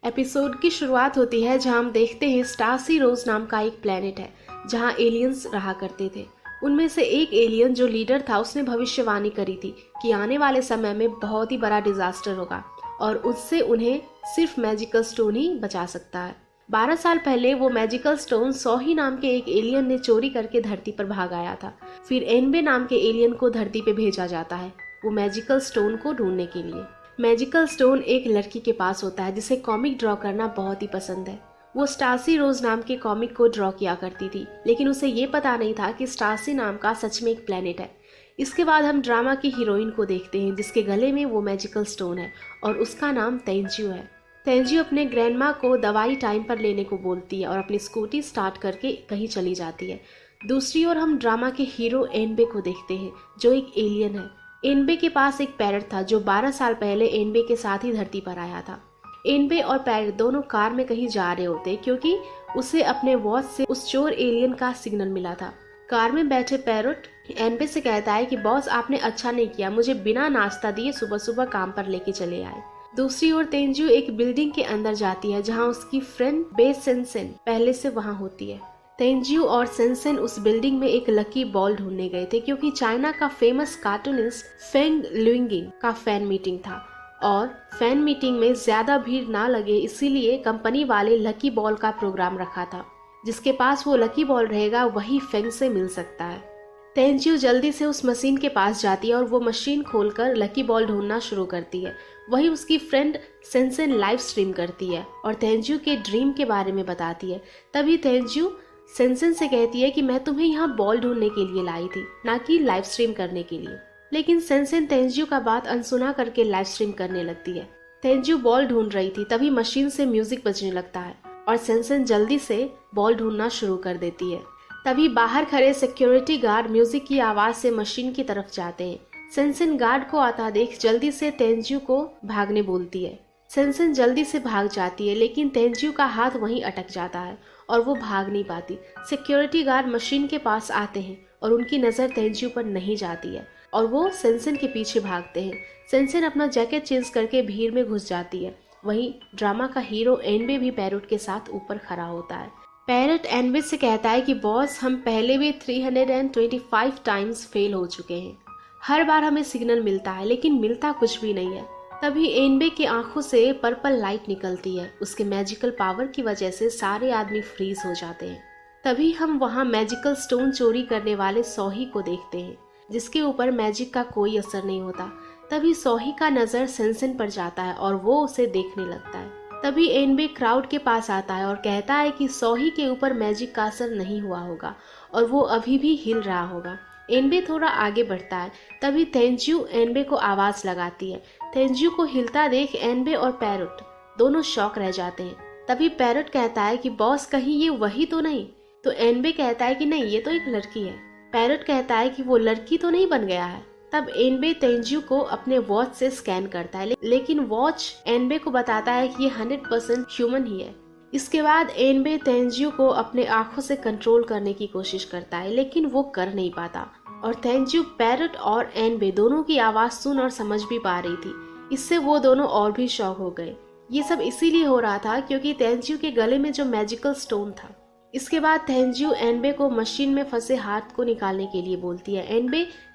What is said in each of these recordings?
Episode की शुरुआत होती है जहां हम देखते हैं स्टासी रोज नाम का एक प्लेनेट है जहां एलियंस रहा करते थे। उनमें से एक एलियन जो लीडर था उसने भविष्यवाणी करी थी कि आने वाले समय में बहुत ही बड़ा डिजास्टर होगा और उससे उन्हें सिर्फ मैजिकल स्टोन ही बचा सकता है। 12 साल पहले वो मैजिकल स्टोन सोही नाम के एक एलियन ने चोरी करके धरती पर भाग आया था। फिर एनबे नाम के एलियन को धरती पे भेजा जाता है वो मैजिकल स्टोन को ढूंढने के लिए। मैजिकल स्टोन एक लड़की के पास होता है जिसे कॉमिक ड्रॉ करना बहुत ही पसंद है। वो स्टासी रोज नाम के कॉमिक को ड्रॉ किया करती थी, लेकिन उसे ये पता नहीं था कि स्टासी नाम का सच में एक प्लेनेट है। इसके बाद हम ड्रामा की हीरोइन को देखते हैं जिसके गले में वो मैजिकल स्टोन है और उसका नाम तेंजियो है। तेंजियो अपने ग्रैंडमा को दवाई टाइम पर लेने को बोलती है और अपनी स्कूटी स्टार्ट करके कहीं चली जाती है। दूसरी ओर हम ड्रामा के हीरो एनबे को देखते हैं जो एक एलियन है। एनबे के पास एक पैरट था जो 12 साल पहले एनबे के साथ ही धरती पर आया था। एनबे और पैरट दोनों कार में कहीं जा रहे होते क्योंकि उसे अपने वॉच से उस चोर एलियन का सिग्नल मिला था। कार में बैठे पैरट एनबे से कहता है कि बॉस आपने अच्छा नहीं किया, मुझे बिना नाश्ता दिए सुबह सुबह काम पर लेके चले आए। दूसरी ओर तेंजू एक बिल्डिंग के अंदर जाती है जहाँ उसकी फ्रेंड बे सेंसेन पहले से वहाँ होती है। तेंजियो और सेंसेन उस बिल्डिंग में एक लकी बॉल ढूंढने गए थे क्योंकि चाइना का फेमस कार्टूनिस्ट फेंग लुइंगिंग का फैन मीटिंग था और फैन मीटिंग में ज्यादा भीड़ ना लगे इसीलिए कंपनी वाले लकी बॉल का प्रोग्राम रखा था। जिसके पास वो लकी बॉल रहेगा वही फेंग से मिल सकता है। तेंजियो जल्दी से उस मशीन के पास जाती है और वो मशीन खोलकर लकी बॉल ढूंढना शुरू करती है। वही उसकी फ्रेंड सेंसेन लाइव स्ट्रीम करती है और तेंजियो के ड्रीम के बारे में बताती है। तभी तेंजियो सेंसेन से कहती है कि मैं तुम्हें यहाँ बॉल ढूंढने के लिए लाई थी, ना कि लाइव स्ट्रीम करने के लिए। लेकिन सेंसेन तेंजियो का बात अनसुना करके लाइव स्ट्रीम करने लगती है। तेंजियो बॉल ढूंढ रही थी तभी मशीन से म्यूजिक बजने लगता है और सेंसेन जल्दी से बॉल ढूंढना शुरू कर देती है। तभी बाहर खड़े सिक्योरिटी गार्ड म्यूजिक की आवाज से मशीन की तरफ जाते हैं। सेंसेन गार्ड को आता देख जल्दी से तेंजियो को भागने बोलती है। सेंसेन जल्दी से भाग जाती है लेकिन तेंजियो का हाथ वहीं अटक जाता है और वो भाग नहीं पाती। सिक्योरिटी गार्ड मशीन के पास आते हैं और उनकी नज़र तेंजियो पर नहीं जाती है और वो सेंसेन के पीछे भागते हैं। सेंसेन अपना जैकेट चेंज करके भीड़ में घुस जाती है। वहीं ड्रामा का हीरो एनबे भी पैरट के साथ ऊपर खड़ा होता है। पैरट एनबे से कहता है कि बॉस हम पहले भी 325 टाइम्स फेल हो चुके हैं। हर बार हमें सिग्नल मिलता है लेकिन मिलता कुछ भी नहीं है। तभी एनबे की आंखों से पर्पल लाइट निकलती है। उसके मैजिकल पावर की वजह से सारे आदमी फ्रीज हो जाते हैं। तभी हम वहाँ मैजिकल स्टोन चोरी करने वाले सोही को देखते हैं जिसके ऊपर मैजिक का कोई असर नहीं होता। तभी सोही का नजर सेंसेन पर जाता है और वो उसे देखने लगता है। तभी एनबे क्राउड के पास आता है और कहता है कि सोही के ऊपर मैजिक का असर नहीं हुआ होगा और वो अभी भी हिल रहा होगा। एनबे थोड़ा आगे बढ़ता है। तभी तेंजियो एनबे को आवाज लगाती है। तेंजियो को हिलता देख एनबे और पैरट दोनों शॉक रह जाते हैं। तभी पैरट कहता है कि बॉस कहीं ये वही तो नहीं। तो एनबे कहता है कि नहीं, ये तो एक लड़की है। पैरट कहता है कि वो लड़की तो नहीं बन गया है। तब एनबे तेंजियो को अपने वॉच से स्कैन करता है लेकिन वॉच एनबे को बताता है कि ये 100% ह्यूमन ही है। इसके बाद एनबे तेंजियो को अपने आंखों से कंट्रोल करने की कोशिश करता है लेकिन वो कर नहीं पाता और तेंजियो पैरट और एनबे दोनों की आवाज सुन और समझ भी पा रही थी। इससे वो दोनों और भी शॉक हो गए। ये सब इसीलिए हो रहा था क्योंकि तेंजियो के गले में जो मैजिकल स्टोन था। इसके बाद तेंजियो एनबे को मशीन में फंसे हाथ को निकालने के लिए बोलती है।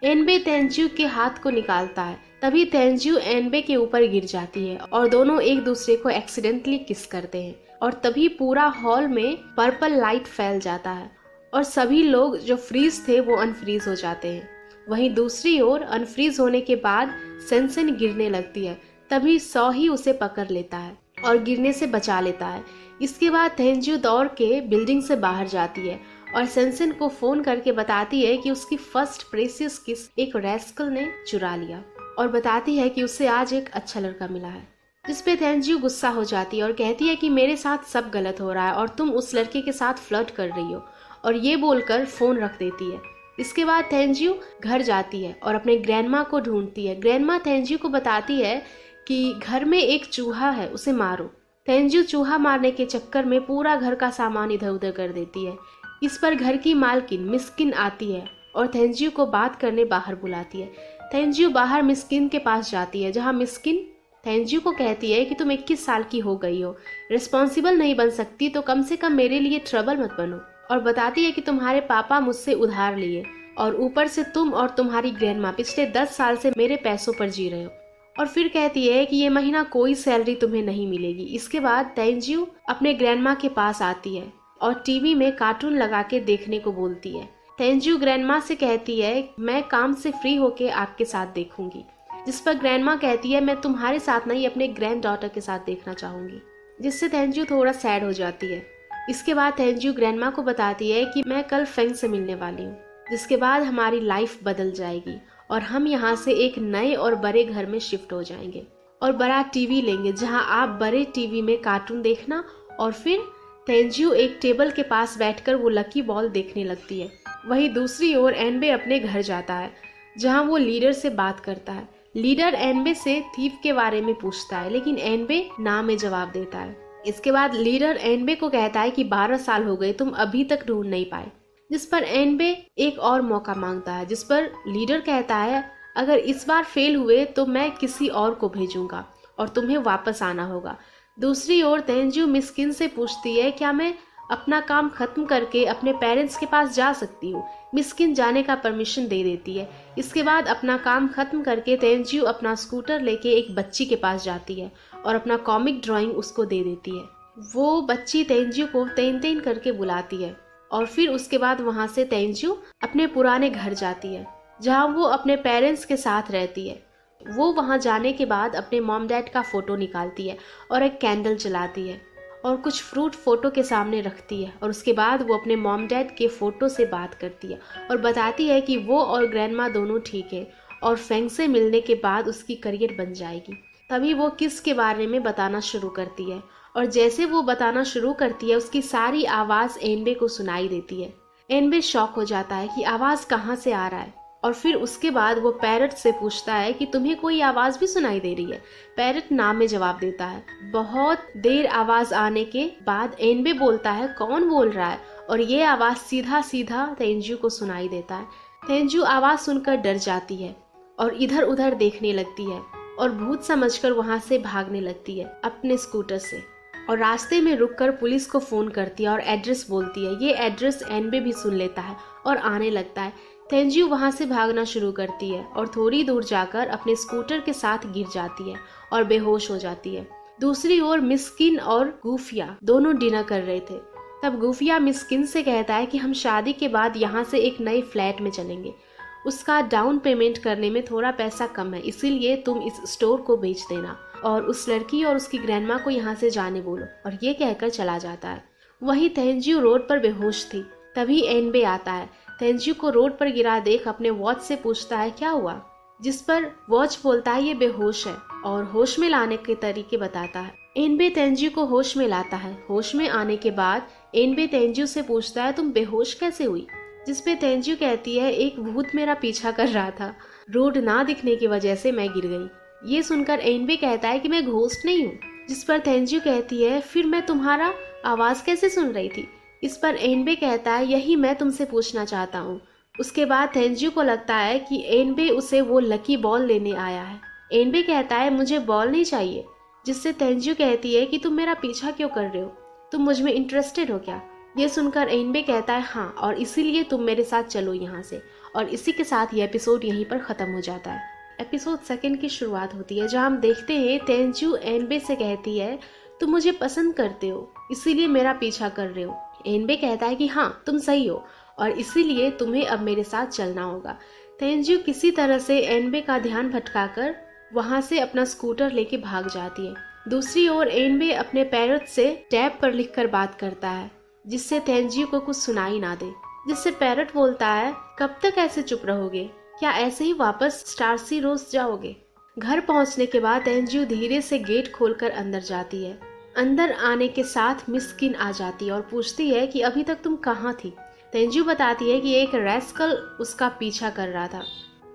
एनबे तेंजियो के हाथ को निकालता है। तभी तेंजियो एनबे के ऊपर गिर जाती है और दोनों एक दूसरे को एक्सीडेंटली किस करते हैं और तभी पूरा हॉल में पर्पल लाइट फैल जाता है और सभी लोग जो फ्रीज थे वो अनफ्रीज हो जाते हैं। वहीं दूसरी ओर अनफ्रीज होने के बाद सेंसेन गिरने लगती है। तभी सोही उसे पकड़ लेता है और गिरने से बचा लेता है। इसके बाद तेंजियो दौड़ के बिल्डिंग से बाहर जाती है और सेंसेन को फोन करके बताती है कि उसकी फर्स्ट प्रेशियस किस एक रैस्कल ने चुरा लिया और बताती है कि उसे आज एक अच्छा लड़का मिला है। जिसपे तेंजियो गुस्सा हो जाती है और कहती है कि मेरे साथ सब गलत हो रहा है और तुम उस लड़के के साथ फ्लर्ट कर रही हो, और ये बोलकर फोन रख देती है। इसके बाद तेंजियो घर जाती है और अपने ग्रैंडमा को ढूंढती है। ग्रैंडमा तेंजियो को बताती है कि घर में एक चूहा है, उसे मारो। तेंजियो चूहा मारने के चक्कर में पूरा घर का सामान इधर उधर कर देती है। इस पर घर की मालकिन मिस्किन आती है और तेंजियो को बात करने बाहर बुलाती है। तेंजियो बाहर मिस्किन के पास जाती है जहाँ मिस्किन तेंजू को कहती है कि तुम 21 साल की हो गई हो, रिस्पॉन्सिबल नहीं बन सकती तो कम से कम मेरे लिए ट्रबल मत बनो। और बताती है कि तुम्हारे पापा मुझसे उधार लिए और ऊपर से तुम और तुम्हारी ग्रैंडमा पिछले 10 साल से मेरे पैसों पर जी रहे हो। और फिर कहती है कि ये महीना कोई सैलरी तुम्हें नहीं मिलेगी। इसके बाद तेंजू अपने ग्रैंडमा के पास आती है और टीवी में कार्टून लगा के देखने को बोलती है। तेंजू ग्रैंडमा से कहती है मैं काम से फ्री होके आपके साथ देखूंगी, जिस पर ग्रैंडमा कहती है मैं तुम्हारे साथ नहीं अपने ग्रैंड डॉटर के साथ देखना चाहूंगी, जिससे तेंजू थोड़ा सैड हो जाती है। इसके बाद तेंजू ग्रैंडमा को बताती है कि मैं कल फेंग से मिलने वाली हूँ, जिसके बाद हमारी लाइफ बदल जाएगी और हम यहाँ से एक नए और बड़े घर में शिफ्ट हो जाएंगे और बड़ा टीवी लेंगे जहाँ आप बड़े टीवी में कार्टून देखना। और फिर तेंजू एक टेबल के पास बैठकर वो लकी बॉल देखने लगती है। वहीं दूसरी ओर एनबे अपने घर जाता है जहाँ वो लीडर से बात करता है। लीडर एनबे से थीफ के बारे में पूछता है, लेकिन एनबे ना में जवाब देता है। इसके बाद लीडर एनबे को कहता है कि 12 साल हो गए, तुम अभी तक ढूंढ नहीं पाए, जिस पर एनबे एक और मौका मांगता है, जिस पर लीडर कहता है अगर इस बार फेल हुए तो मैं किसी और को भेजूंगा और तुम्हें वापस आना होगा। दूसरी ओर तेंजू मिस्किन से पूछती है क्या मैं अपना काम खत्म करके अपने पेरेंट्स के पास जा सकती हूँ। मिस्किन जाने का परमिशन दे देती है। इसके बाद अपना काम खत्म करके तेंजू अपना स्कूटर लेके एक बच्ची के पास जाती है और अपना कॉमिक ड्राइंग उसको दे देती है। वो बच्ची तेंजू को तेन तेन करके बुलाती है और फिर उसके बाद वहाँ से तेंजू अपने पुराने घर जाती है जहाँ वो अपने पेरेंट्स के साथ रहती है। वो वहाँ जाने के बाद अपने मॉम डैड का फोटो निकालती है और एक कैंडल जलाती है और कुछ फ्रूट फोटो के सामने रखती है और उसके बाद वो अपने मॉम डैड के फोटो से बात करती है और बताती है कि वो और ग्रैंडमा दोनों ठीक है और फेंग से मिलने के बाद उसकी करियर बन जाएगी। तभी वो किस के बारे में बताना शुरू करती है और जैसे वो बताना शुरू करती है उसकी सारी आवाज़ एनबे को सुनाई देती है। एनबे शॉक हो जाता है कि आवाज़ कहाँ से आ रहा है और फिर उसके बाद वो पैरट से पूछता है कि तुम्हें कोई आवाज़ भी सुनाई दे रही है। पैरट ना में जवाब देता है। बहुत देर आवाज़ आने के बाद एनबे बोलता है कौन बोल रहा है और ये आवाज़ सीधा सीधा तेंजू को सुनाई देता है। तेंजू आवाज़ सुनकर डर जाती है और इधर उधर देखने लगती है और भूत समझकर वहाँ से भागने लगती है अपने स्कूटर से और रास्ते में रुककर पुलिस को फ़ोन करती है और एड्रेस बोलती है। ये एड्रेस एनबे भी सुन लेता है और आने लगता है। तेंजू वहाँ से भागना शुरू करती है और थोड़ी दूर जाकर अपने स्कूटर के साथ गिर जाती है और बेहोश हो जाती है। दूसरी ओर मिस्किन और गुफिया दोनों डिनर कर रहे थे। तब गुफिया मिस्किन से कहता है कि हम शादी के बाद यहाँ से एक नए फ्लैट में चलेंगे, उसका डाउन पेमेंट करने में थोड़ा पैसा कम है, इसीलिए तुम इस स्टोर को बेच देना और उस लड़की और उसकी ग्रैंडमा को यहाँ से जाने बोलो। और ये कहकर चला जाता है। वही तेंजू रोड पर बेहोश थी। तभी एनबे आता है। तेंजू को रोड पर गिरा देख अपने वॉच से पूछता है क्या हुआ, जिस पर वॉच बोलता है ये बेहोश है और होश में लाने के तरीके बताता है। एनबे तेंजू को होश में लाता है। होश में आने के बाद एनबे तेंजू से पूछता है तुम बेहोश कैसे हुई, जिस पे तेंजू कहती है एक भूत मेरा पीछा कर रहा था, रोड ना दिखने की वजह से मैं गिर गई। ये सुनकर एनबे कहता है कि मैं घोस्ट नहीं हूँ, जिस पर तेंजू कहती है फिर मैं तुम्हारा आवाज कैसे सुन रही थी। इस पर एनबे कहता है यही मैं तुमसे पूछना चाहता हूँ। उसके बाद तेंजू को लगता है कि एनबे उसे वो लकी बॉल लेने आया है। एनबे कहता है मुझे बॉल नहीं चाहिए, जिससे तेंजू कहती है कि तुम मेरा पीछा क्यों कर रहे हो, तुम मुझ में इंटरेस्टेड हो क्या। ये सुनकर एनबे कहता है हाँ, और इसीलिए तुम मेरे साथ चलो यहाँ से। और इसी के साथ ये एपिसोड यहीं पर ख़त्म हो जाता है। एपिसोड 2 की शुरुआत होती है जहाँ हम देखते हैं तेंजू एनबे से कहती है तुम मुझे पसंद करते हो इसीलिए मेरा पीछा कर रहे हो। एनबे कहता है कि हाँ तुम सही हो और इसीलिए तुम्हें अब मेरे साथ चलना होगा। तेंजू किसी तरह से एनबे का ध्यान भटकाकर वहाँ से अपना स्कूटर लेके भाग जाती है। दूसरी ओर एनबे अपने पैरट से टैब पर लिखकर बात करता है जिससे तेंजू को कुछ सुनाई ना दे, जिससे पैरट बोलता है कब तक ऐसे चुप रहोगे, क्या ऐसे ही वापस स्टारसी रोज जाओगे। घर पहुंचने के बाद तेंजू धीरे से गेट खोलकर अंदर जाती है। अंदर आने के साथ मिस्किन आ जाती है और पूछती है कि अभी तक तुम कहाँ थी। तेंजू बताती है कि एक रैस्कल उसका पीछा कर रहा था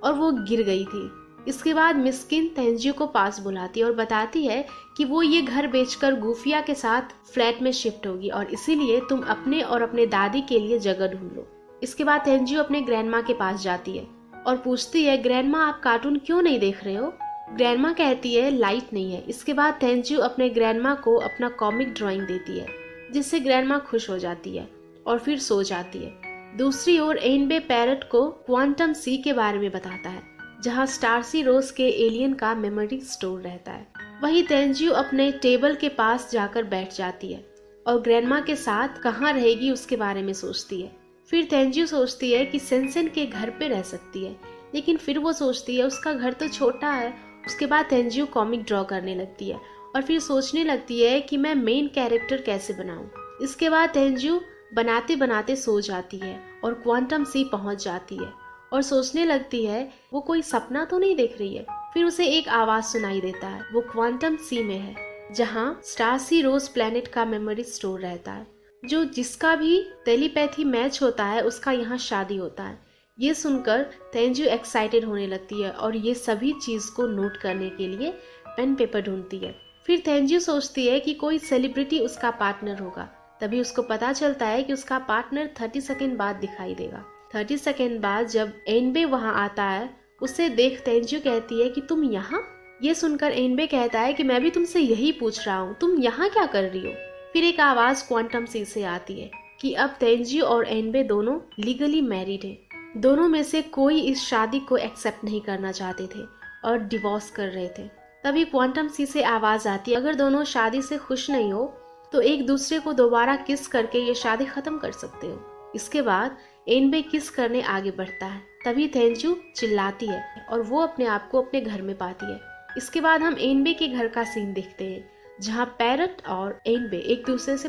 और वो गिर गई थी। इसके बाद मिस्किन तेंजू को पास बुलाती है और बताती है कि वो ये घर बेचकर गुफिया के साथ फ्लैट में शिफ्ट होगी और इसीलिए तुम अपने और अपने दादी के लिए जगह ढूंढ लो। इसके बाद तेंजू अपने ग्रैंडमा के पास जाती है और पूछती है ग्रैंडमा आप कार्टून क्यों नहीं देख रहे हो। ग्रैंडमा कहती है लाइट नहीं है। इसके बाद तेंजू अपने ग्रैंडमा को अपना कॉमिक ड्राइंग देती है, जिससे ग्रैंडमा खुश हो जाती है और फिर सो जाती है। दूसरी ओर एनबे पैरट को क्वांटम सी के बारे में बताता है, जहां स्टारसी रोज के एलियन का मेमोरी स्टोर रहता है। वहीं तेंजू अपने टेबल के पास जाकर बैठ जाती है और ग्रैंडमा के साथ कहाँ रहेगी उसके बारे में सोचती है। फिर तेंजू सोचती है कि सेंसेन के घर पे रह सकती है, लेकिन फिर वो सोचती है उसका घर तो छोटा है। उसके बाद तेंजू कॉमिक ड्रॉ करने लगती है और फिर सोचने लगती है कि मैं मेन कैरेक्टर कैसे बनाऊं। इसके बाद तेंजू बनाते बनाते सो जाती है और क्वांटम सी पहुंच जाती है और सोचने लगती है वो कोई सपना तो नहीं देख रही है। फिर उसे एक आवाज सुनाई देता है। वो क्वांटम सी में है, जहां स्टारसी रोज प्लेनेट का मेमोरी स्टोर रहता है। जो जिसका भी टेलीपैथी मैच होता है उसका यहाँ शादी होता है। ये सुनकर तेंजू एक्साइटेड होने लगती है और ये सभी चीज को नोट करने के लिए पेन पेपर ढूंढती है। फिर तेंजू सोचती है कि कोई सेलिब्रिटी उसका पार्टनर होगा। तभी उसको पता चलता है कि उसका पार्टनर 30 सेकेंड बाद दिखाई देगा। 30 सेकेंड बाद जब एनबे वहां आता है, उसे देख तेंजू कहती है कि तुम यहाँ। ये सुनकर एनबे कहता है कि मैं भी तुमसे यही पूछ रहा हूँ, तुम यहाँ क्या कर रही हो। फिर एक आवाज क्वांटम सी से आती है कि अब तेंजू और एनबे दोनों लीगली मैरिड हैं। दोनों में से कोई इस शादी को एक्सेप्ट नहीं करना चाहते थे और डिवोर्स कर रहे थे। तभी क्वांटम सी से आवाज आती है, अगर दोनों शादी से खुश नहीं हो तो एक दूसरे को दोबारा किस करके ये शादी खत्म कर सकते हो। इसके बाद एनबे किस करने आगे बढ़ता है। तभी तेंजू चिल्लाती है और वो अपने आप को अपने घर में पाती है। इसके बाद हम एनबे के घर का सीन देखते हैं, जहाँ पैरट और एनबे एक दूसरे से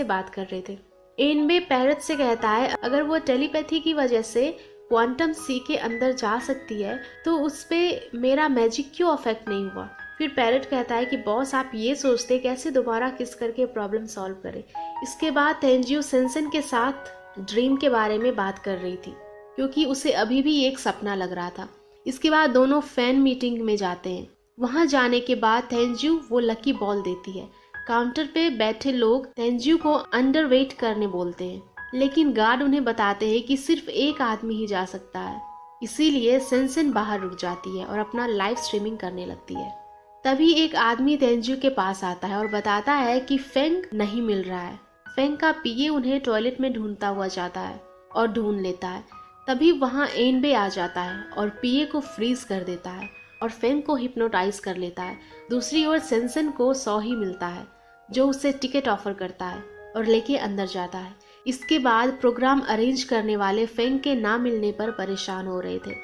बात कर रहे थे। एनबे पैरट से कहता है अगर वो टेलीपैथी की वजह से क्वांटम सी के अंदर जा सकती है तो उस पे मेरा मैजिक क्यों अफेक्ट नहीं हुआ। फिर पैरट कहता है कि बॉस आप ये सोचते कैसे दोबारा किस करके प्रॉब्लम सॉल्व करें। इसके बाद तेंजू सेंसेन के साथ ड्रीम के बारे में बात कर रही थी, क्योंकि उसे अभी भी एक सपना लग रहा था। इसके बाद दोनों फैन मीटिंग में जाते हैं। वहां जाने के बाद तेंजू वो लकी बॉल देती है। काउंटर पे बैठे लोग तेंजू को अंडरवेट करने बोलते हैं, लेकिन गार्ड उन्हें बताते हैं कि सिर्फ एक आदमी ही जा सकता है। इसीलिए सेंसेन बाहर रुक जाती है और अपना लाइव स्ट्रीमिंग करने लगती है। तभी एक आदमी तेंजू के पास आता है और बताता है कि फेंग नहीं मिल रहा है। फेंग का पीए उन्हें टॉयलेट में ढूंढता हुआ जाता है और ढूंढ लेता है। तभी वहां एनबे आ जाता है और पीए को फ्रीज कर देता है और फेंग को हिप्नोटाइज कर लेता है। दूसरी ओर सेंसेन को सॉ ही मिलता है, जो उसे टिकट ऑफर करता है और लेके अंदर जाता है। इसके बाद प्रोग्राम अरेंज करने वाले फेंग के ना मिलने पर परेशान हो रहे थे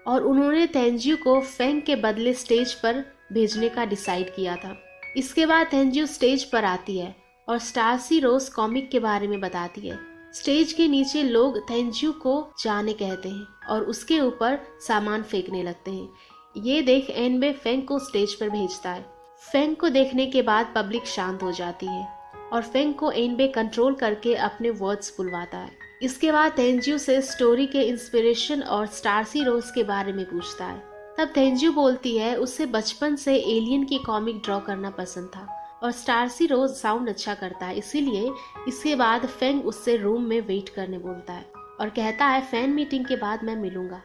और उन्होंने तेंजू को फेंग के बदले स्टेज पर भेजने का डिसाइड किया था। इसके बाद तेंजू स्टेज पर आती है और स्टारसी रोज कॉमिक के बारे में बताती है। स्टेज के नीचे लोग तेंजू को जाने कहते हैं और उसके ऊपर सामान फेंकने लगते हैं। ये देख एनबे फेंग को स्टेज पर भेजता है। फेंग को देखने के बाद पब्लिक शांत हो जाती है और फेंग को एनबे कंट्रोल करके अपने वर्ड्स बुलवाता है। इसके बाद तेंजू से स्टोरी के इंस्पिरेशन और स्टारसी रोज के बारे में पूछता है। तब तेंजू बोलती है उसे बचपन से एलियन की कॉमिक ड्रॉ करना पसंद था और स्टारसी रोज साउंड अच्छा करता है, इसीलिए इसके बाद फेंग उससे रूम में वेट करने बोलता है और कहता है फैन मीटिंग के बाद मैं मिलूंगा।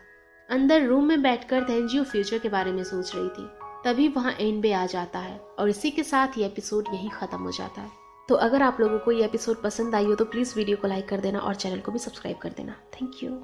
अंदर रूम में बैठकर तेंजू फ्यूचर के बारे में सोच रही थी। तभी वहाँ एनबे आ जाता है और इसी के साथ ये एपिसोड यहीं खत्म हो जाता है। तो अगर आप लोगों को ये एपिसोड पसंद आई हो तो प्लीज़ वीडियो को लाइक कर देना और चैनल को भी सब्सक्राइब कर देना। Thank you.